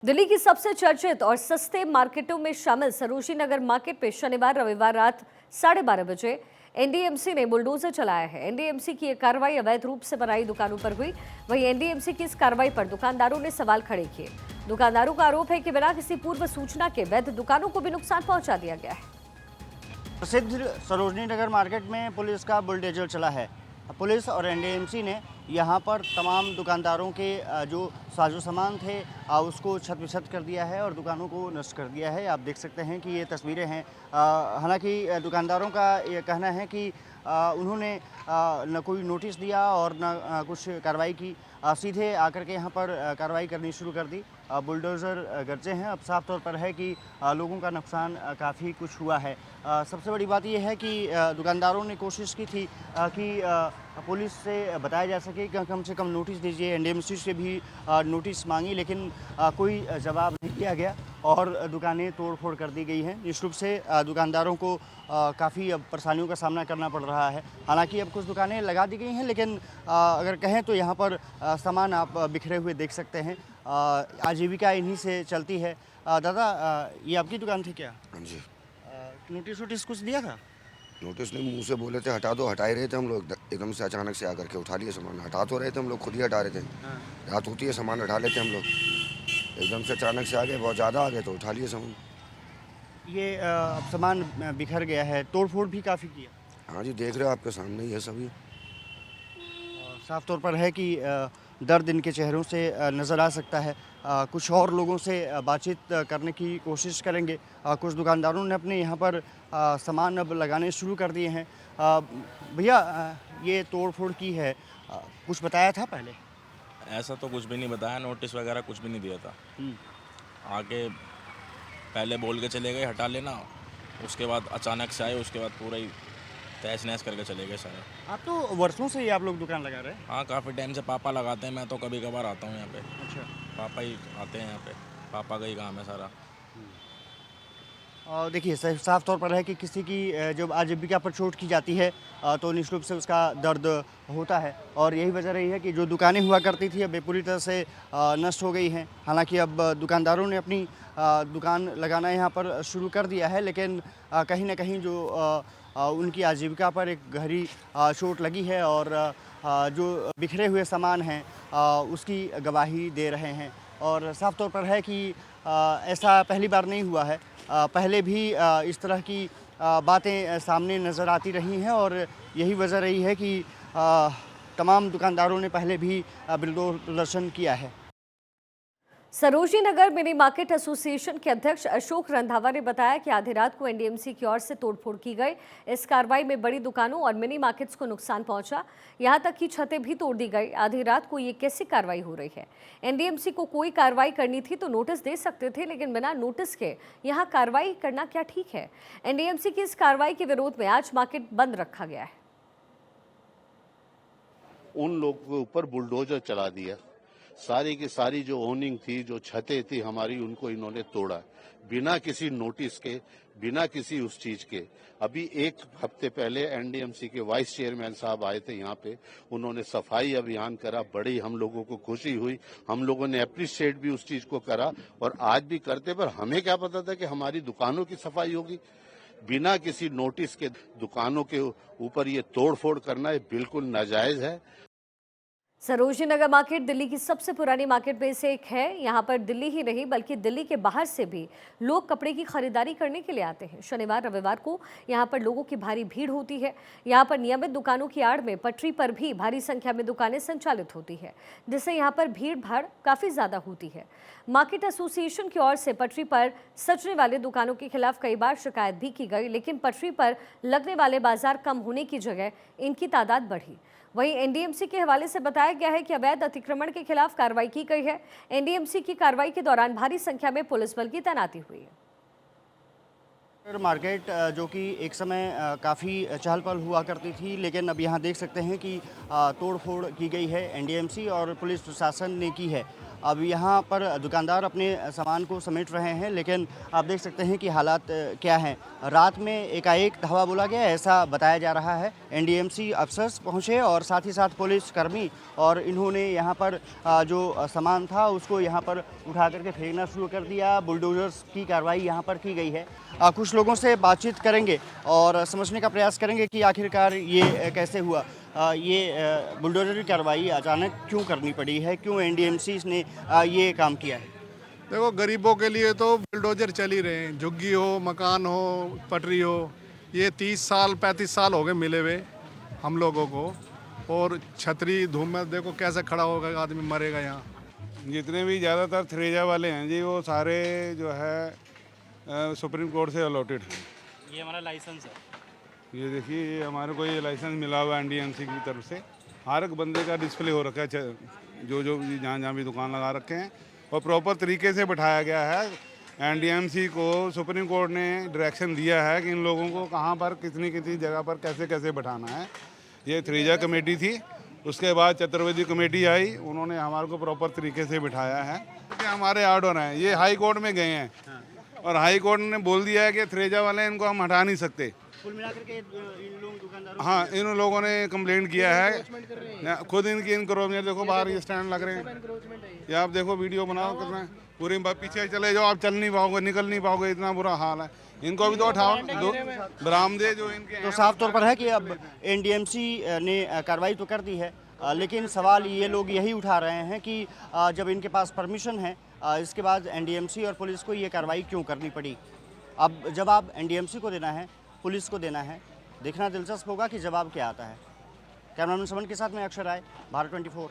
दिल्ली की सबसे चर्चित और सस्ते मार्केटों में शामिल सरोजिनी नगर मार्केट में शनिवार रविवार रात 12:30 बजे एनडीएमसी ने बुलडोजर चलाया है। एनडीएमसी की यह कार्रवाई अवैध रूप से बनाई दुकानों पर हुई। वहीं एनडीएमसी की इस कार्रवाई पर दुकानदारों ने सवाल खड़े किए। दुकानदारों का आरोप है कि बिना किसी पूर्व सूचना के वैध दुकानों को भी नुकसान पहुंचा दिया गया है। प्रसिद्ध सरोजनी नगर मार्केट में पुलिस का बुलडोजर चला है। पुलिस और एनडीएमसी ने यहाँ पर तमाम दुकानदारों के जो साजो सामान थे उसको छत-विछत कर दिया है और दुकानों को नष्ट कर दिया है। आप देख सकते हैं कि ये तस्वीरें हैं। हालांकि दुकानदारों का ये कहना है कि उन्होंने न कोई नोटिस दिया और न कुछ कार्रवाई की। सीधे आकर के यहाँ पर कार्रवाई करनी शुरू कर दी। बुलडोज़र गरजे हैं। अब साफ तौर पर है कि लोगों का नुकसान काफ़ी कुछ हुआ है। सबसे बड़ी बात यह है कि दुकानदारों ने कोशिश की थी कि पुलिस से बताया जा सके कि कम से कम नोटिस दीजिए। एनडीएमसी से भी नोटिस मांगी, लेकिन कोई जवाब नहीं दिया गया और दुकानें तोड़-फोड़ कर दी गई हैं। निश्चित रूप से दुकानदारों को काफ़ी अब परेशानियों का सामना करना पड़ रहा है। हालांकि अब कुछ दुकानें लगा दी गई हैं, लेकिन अगर कहें तो यहाँ पर सामान आप बिखरे हुए देख सकते हैं। आजीविका इन्हीं से चलती है। दादा, ये आपकी दुकान थी क्या? हाँ जी। नोटिस वोटिस कुछ दिया था? नोटिस नहीं, मुंह से बोले थे हटा दो, हटा ही रहे थे हम लोग। एकदम से अचानक से आकर के उठा लिए सामान। हटा तो रहे थे हम लोग, खुद ही हटा रहे थे। रात होती है सामान हटा लेते हम लोग। एकदम से अचानक से आ गए, बहुत ज़्यादा आ गए तो उठा लिए सामान। ये अब सामान बिखर गया है, तोड़-फोड़ भी काफ़ी किया। हाँ जी, देख रहे हो आपके सामने ही है सभी। साफ तौर पर है कि दर्द इनके चेहरों से नज़र आ सकता है। कुछ और लोगों से बातचीत करने की कोशिश करेंगे। कुछ दुकानदारों ने अपने यहाँ पर सामान अब लगाने शुरू कर दिए हैं। भैया, ये तोड़-फोड़ की है, कुछ बताया था पहले? ऐसा तो कुछ भी नहीं बताया, नोटिस वगैरह कुछ भी नहीं दिया था। आके पहले बोल के चले गए हटा लेना, उसके बाद अचानक से आए, उसके बाद पूरा ही तहस-नहस करके चले गए सारे। आप तो वर्षों से ही आप लोग दुकान लगा रहे हैं? हाँ, काफ़ी टाइम से पापा लगाते हैं, मैं तो कभी-कभार आता हूँ यहाँ पे। अच्छा। पापा ही आते हैं यहाँ पे, पापा का ही काम है सारा। देखिए, साफ तौर पर है कि किसी की जब आजीविका पर चोट की जाती है तो निश्चित रूप से उसका दर्द होता है और यही वजह रही है कि जो दुकानें हुआ करती थी अब पूरी तरह से नष्ट हो गई हैं। हालांकि अब दुकानदारों ने अपनी दुकान लगाना यहाँ पर शुरू कर दिया है, लेकिन कहीं ना कहीं जो उनकी आजीविका पर एक गहरी चोट लगी है और जो बिखरे हुए सामान हैं उसकी गवाही दे रहे हैं। और साफ तौर पर है कि ऐसा पहली बार नहीं हुआ है। पहले भी इस तरह की बातें सामने नज़र आती रही हैं और यही वजह रही है कि तमाम दुकानदारों ने पहले भी विरोध प्रदर्शन किया है। सरोजिनी नगर मिनी मार्केट एसोसिएशन के अध्यक्ष अशोक रंधावा ने बताया कि आधी रात को एनडीएमसी की ओर से तोड़फोड़ की गई। इस कार्रवाई में बड़ी दुकानों और मिनी मार्केट्स को नुकसान पहुंचा, यहां तक कि छतें भी तोड़ दी गई। आधी रात को ये कैसी कार्रवाई हो रही है? एनडीएमसी को कोई कार्रवाई करनी थी तो नोटिस दे सकते थे, लेकिन बिना नोटिस के यहाँ कार्रवाई करना क्या ठीक है? एनडीएमसी की इस कार्रवाई के विरोध में आज मार्केट बंद रखा गया है। उन लोगों के ऊपर बुलडोजर चला दिया। सारी की सारी जो ओनिंग थी, जो छतें थी हमारी, उनको इन्होंने तोड़ा बिना किसी नोटिस के, बिना किसी उस चीज के। अभी एक हफ्ते पहले एनडीएमसी के वाइस चेयरमैन साहब आए थे यहाँ पे, उन्होंने सफाई अभियान करा, बड़ी हम लोगों को खुशी हुई, हम लोगों ने अप्रिशिएट भी उस चीज को करा और आज भी करते। पर हमें क्या पता था कि हमारी दुकानों की सफाई होगी? बिना किसी नोटिस के दुकानों के ऊपर ये तोड़फोड़ करना बिल्कुल नाजायज है। सरोजिनी नगर मार्केट दिल्ली की सबसे पुरानी मार्केट में से एक है। यहाँ पर दिल्ली ही नहीं बल्कि दिल्ली के बाहर से भी लोग कपड़े की खरीदारी करने के लिए आते हैं। शनिवार रविवार को यहाँ पर लोगों की भारी भीड़ होती है। यहाँ पर नियमित दुकानों की आड़ में पटरी पर भी भारी संख्या में दुकानें संचालित होती है, जिससे यहाँ पर भीड़ भाड़ काफ़ी ज़्यादा होती है। मार्केट एसोसिएशन की ओर से पटरी पर सजने वाले दुकानों के खिलाफ कई बार शिकायत भी की गई, लेकिन पटरी पर लगने वाले बाजार कम होने की जगह इनकी तादाद बढ़ी। वहीं एनडीएमसी के हवाले से बताया गया है कि अवैध अतिक्रमण के खिलाफ कार्रवाई की गई है। एनडीएमसी की कार्रवाई के दौरान भारी संख्या में पुलिस बल की तैनाती हुई है। मार्केट जो कि एक समय काफ़ी चहल पहल हुआ करती थी, लेकिन अब यहाँ देख सकते हैं कि तोड़ फोड़ की गई है। एनडीएमसी और पुलिस प्रशासन ने की है। अब यहाँ पर दुकानदार अपने सामान को समेट रहे हैं, लेकिन आप देख सकते हैं कि हालात क्या हैं। रात में एकाएक धावा बोला गया, ऐसा बताया जा रहा है। एनडीएमसी अफसर्स पहुँचे और साथ ही साथ पुलिस कर्मी, और इन्होंने यहाँ पर जो सामान था उसको यहाँ पर उठा करके फेंकना शुरू कर दिया। बुलडोजर्स की कार्रवाई यहाँ पर की गई है। कुछ लोगों से बातचीत करेंगे और समझने का प्रयास करेंगे कि आखिरकार ये कैसे हुआ। ये बुलडोजर की कार्रवाई अचानक क्यों करनी पड़ी है, क्यों एनडीएमसी ने ये काम किया है? देखो, गरीबों के लिए तो बुलडोजर चल ही रहे हैं, झुग्गी हो, मकान हो, पटरी हो। ये 30 साल 35 साल हो गए मिले हुए हम लोगों को। और छतरी धूप में देखो कैसे खड़ा होगा, आदमी मरेगा यहाँ। जितने भी ज़्यादातर थ्रेजा वाले हैं जी, वो सारे जो है सुप्रीम कोर्ट से अलॉटेड हैं। ये हमारा लाइसेंस है। ये देखिए, ये हमारे को ये लाइसेंस मिला हुआ है एनडीएमसी की तरफ से। हर एक बंदे का डिस्प्ले हो रखा है, जो जहाँ भी दुकान लगा रखे हैं, और प्रॉपर तरीके से बैठाया गया है। एनडीएमसी को सुप्रीम कोर्ट ने डायरेक्शन दिया है कि इन लोगों को कहाँ पर कितनी कितनी जगह पर कैसे कैसे बैठाना है। ये थ्रेजा कमेटी थी, उसके बाद चतुर्वेदी कमेटी आई, उन्होंने हमारे को प्रॉपर तरीके से बिठाया है। कि हमारे ऑर्डर हैं, ये हाई कोर्ट में गए हैं, और हाई कोर्ट ने बोल दिया है कि थ्रेजा वाले इनको हम हटा नहीं सकते। कुल मिलाकर के इन लोग दुकानदारों, हाँ, इन लोगों ने कंप्लेंट किया है। खुद इनकी इनक्रोचमेंट देखो, बाहर ये स्टैंड लग रहे हैं, ये आप देखो, वीडियो बनाओ कितना। पूरी पीछे चले जाओ, आप चल नहीं पाओगे, निकल नहीं पाओगे, इतना बुरा हाल है। इनको भी तो उठाओ, दो बरामदे जो इनके। तो साफ तौर पर है कि अब एनडीएमसी ने कार्रवाई तो कर दी है, लेकिन सवाल ये लोग यही उठा रहे हैं कि जब इनके पास परमिशन है, इसके बाद एनडीएमसी और पुलिस को ये कार्रवाई क्यों करनी पड़ी। अब जवाब एनडीएमसी को देना है, पुलिस को देना है। देखना दिलचस्प होगा कि जवाब क्या आता है। कैमरामैन समन के साथ मैं अक्षर राय, भारत 24।